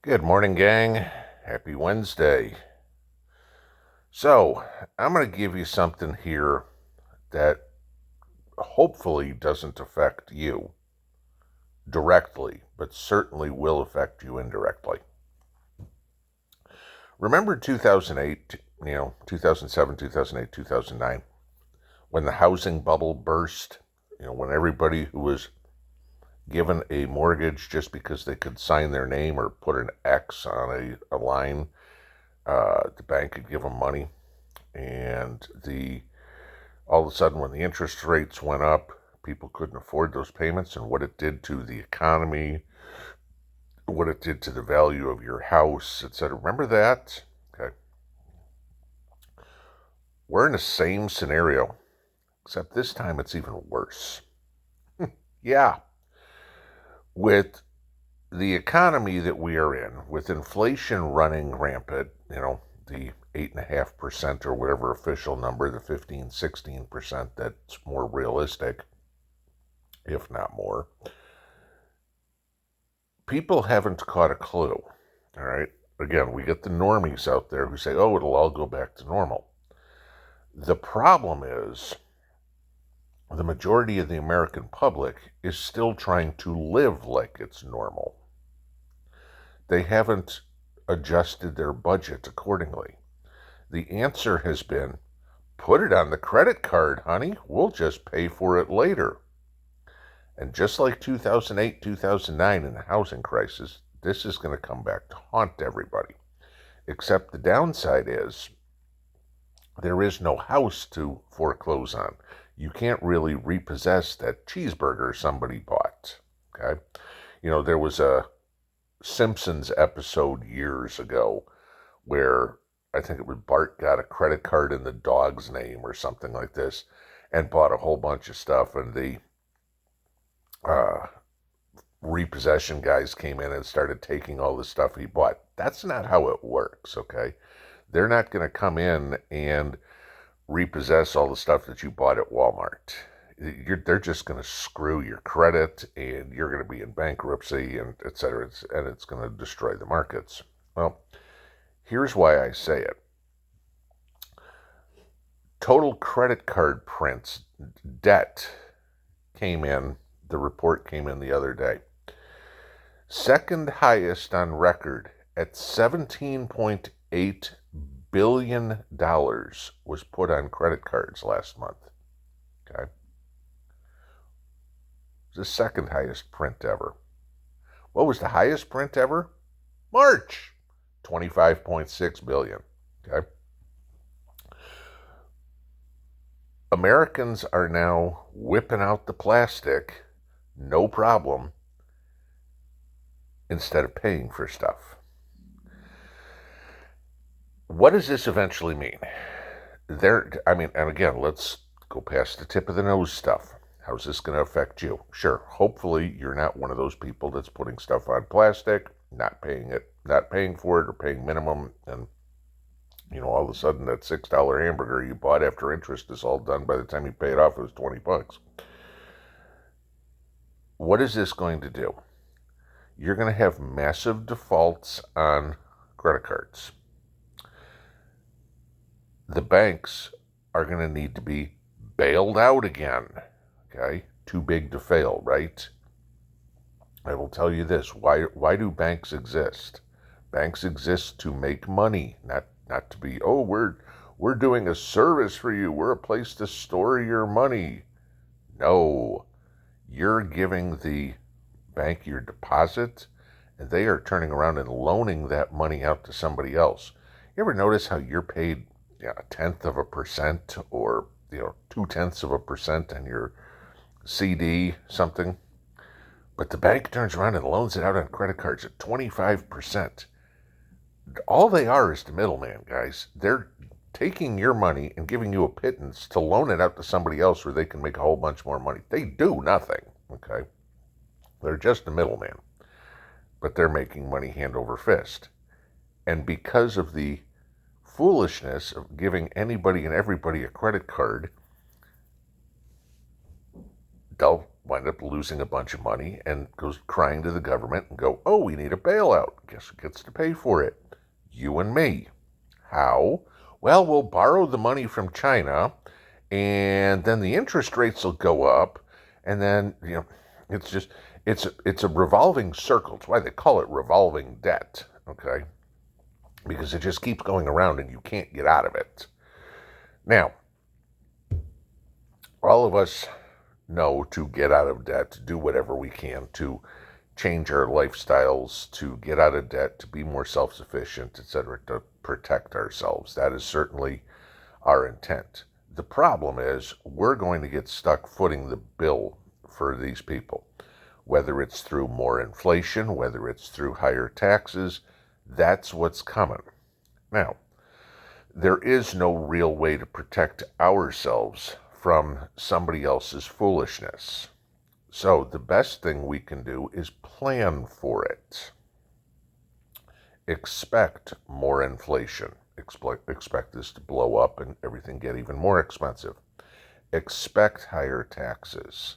Good morning, gang. Happy Wednesday. So, I'm going to give you something here that hopefully doesn't affect you directly, but certainly will affect you indirectly. Remember 2008, 2007, 2008, 2009, when the housing bubble burst? When everybody who was given a mortgage just because they could sign their name or put an X on a line, the bank could give them money. And all of a sudden, when the interest rates went up, people couldn't afford those payments, and what it did to the economy, what it did to the value of your house, etc. Remember that? Okay. We're in the same scenario, except this time it's even worse. Yeah. With the economy that we are in, with inflation running rampant, the 8.5% or whatever official number, the 15, 16% that's more realistic, if not more, people haven't caught a clue. All right. Again, we get the normies out there who say, oh, it'll all go back to normal. The problem is the majority of the American public is still trying to live like it's normal. They haven't adjusted their budget accordingly. The answer has been, put it on the credit card, honey. We'll just pay for it later. And just like 2008, 2009 in the housing crisis, this is going to come back to haunt everybody. Except the downside is there is no house to foreclose on. You can't really repossess that cheeseburger somebody bought. Okay? There was a Simpsons episode years ago where I think it was Bart got a credit card in the dog's name or something like this and bought a whole bunch of stuff, and the repossession guys came in and started taking all the stuff he bought. That's not how it works, okay? They're not going to come in and repossess all the stuff that you bought at Walmart. They're just going to screw your credit, and you're going to be in bankruptcy, and et cetera, and it's going to destroy the markets. Well, here's why I say it. Total credit card prints, debt came in, the report came in the other day. Second highest on record at $17.8 billion was put on credit cards last month. Okay. It was the second highest print ever. What was the highest print ever? March, 25.6 billion. Okay. Americans are now whipping out the plastic, no problem, instead of paying for stuff. What does this eventually mean? And again, let's go past the tip of the nose stuff. How's this going to affect you? Sure, hopefully you're not one of those people that's putting stuff on plastic, not paying for it, or paying minimum, and all of a sudden that $6 hamburger you bought after interest is all done. By the time you pay it off, it was $20. What is this going to do? You're going to have massive defaults on credit cards. The banks are going to need to be bailed out again. Okay? Too big to fail, right? I will tell you this. Why do banks exist? Banks exist to make money, not to be, we're doing a service for you. We're a place to store your money. No. You're giving the bank your deposit, and they are turning around and loaning that money out to somebody else. You ever notice how you're paid 1/10% or 0.2% on your CD, something, but the bank turns around and loans it out on credit cards at 25%. All they are is the middleman, guys. They're taking your money and giving you a pittance to loan it out to somebody else where they can make a whole bunch more money. They do nothing, okay? They're just a middleman, but they're making money hand over fist. And because of the foolishness of giving anybody and everybody a credit card, they'll wind up losing a bunch of money and goes crying to the government and go, oh, we need a bailout. guess who gets to pay for it? You and me. How? Well, we'll borrow the money from China, and then the interest rates will go up, and then, it's just, it's a revolving circle. It's why they call it revolving debt, okay? Because it just keeps going around and you can't get out of it. Now, all of us know to get out of debt, to do whatever we can to change our lifestyles, to get out of debt, to be more self-sufficient, etc., to protect ourselves. That is certainly our intent. The problem is we're going to get stuck footing the bill for these people, whether it's through more inflation, whether it's through higher taxes. That's what's coming. Now, there is no real way to protect ourselves from somebody else's foolishness. So the best thing we can do is plan for it. Expect more inflation. Expect this to blow up and everything get even more expensive. Expect higher taxes.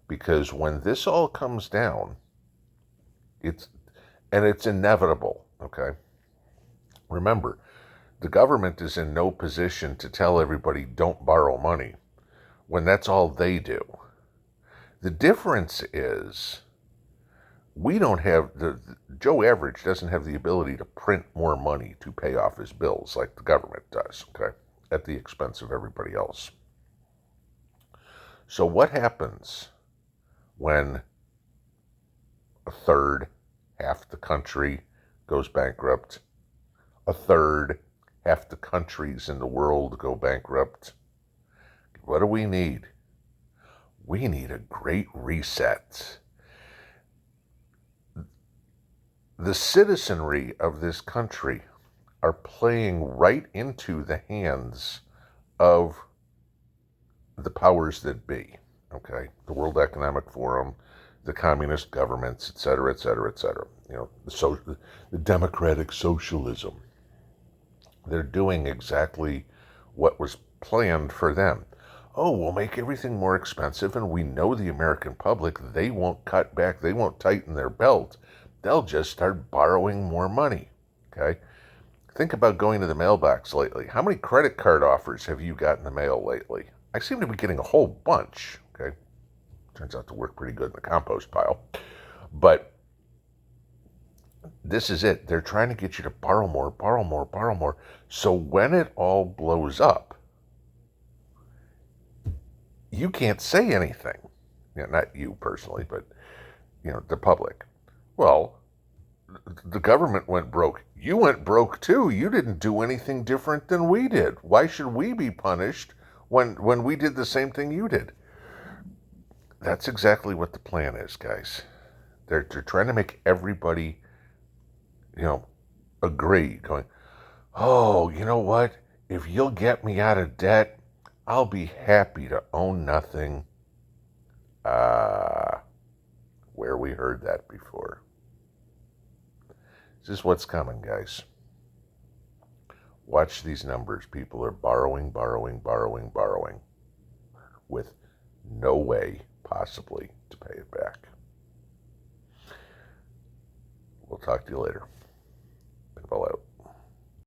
Because when this all comes down, it's inevitable, okay? Remember, the government is in no position to tell everybody don't borrow money when that's all they do. The difference is we don't have, Joe Average doesn't have the ability to print more money to pay off his bills like the government does, okay, at the expense of everybody else. So what happens when a third, half the country goes bankrupt, a third, half the countries in the world go bankrupt? What do we need? We need a great reset. The citizenry of this country are playing right into the hands of the powers that be, okay? The World Economic Forum, the communist governments, et cetera, et cetera, et cetera. The democratic socialism. They're doing exactly what was planned for them. Oh, we'll make everything more expensive, and we know the American public, they won't cut back, they won't tighten their belt. They'll just start borrowing more money, okay? Think about going to the mailbox lately. How many credit card offers have you got in the mail lately? I seem to be getting a whole bunch, okay? Turns out to work pretty good in the compost pile. But this is it. They're trying to get you to borrow more, borrow more, borrow more. So when it all blows up, you can't say anything. Not you personally, but, the public. Well, the government went broke. You went broke too. You didn't do anything different than we did. Why should we be punished when we did the same thing you did? That's exactly what the plan is, guys. They're trying to make everybody, agree, going, oh, you know what? If you'll get me out of debt, I'll be happy to own nothing. Where we heard that before. This is what's coming, guys. Watch these numbers. People are borrowing, borrowing, borrowing, borrowing, with no way, possibly, to pay it back. We'll talk to you later. Pinball out.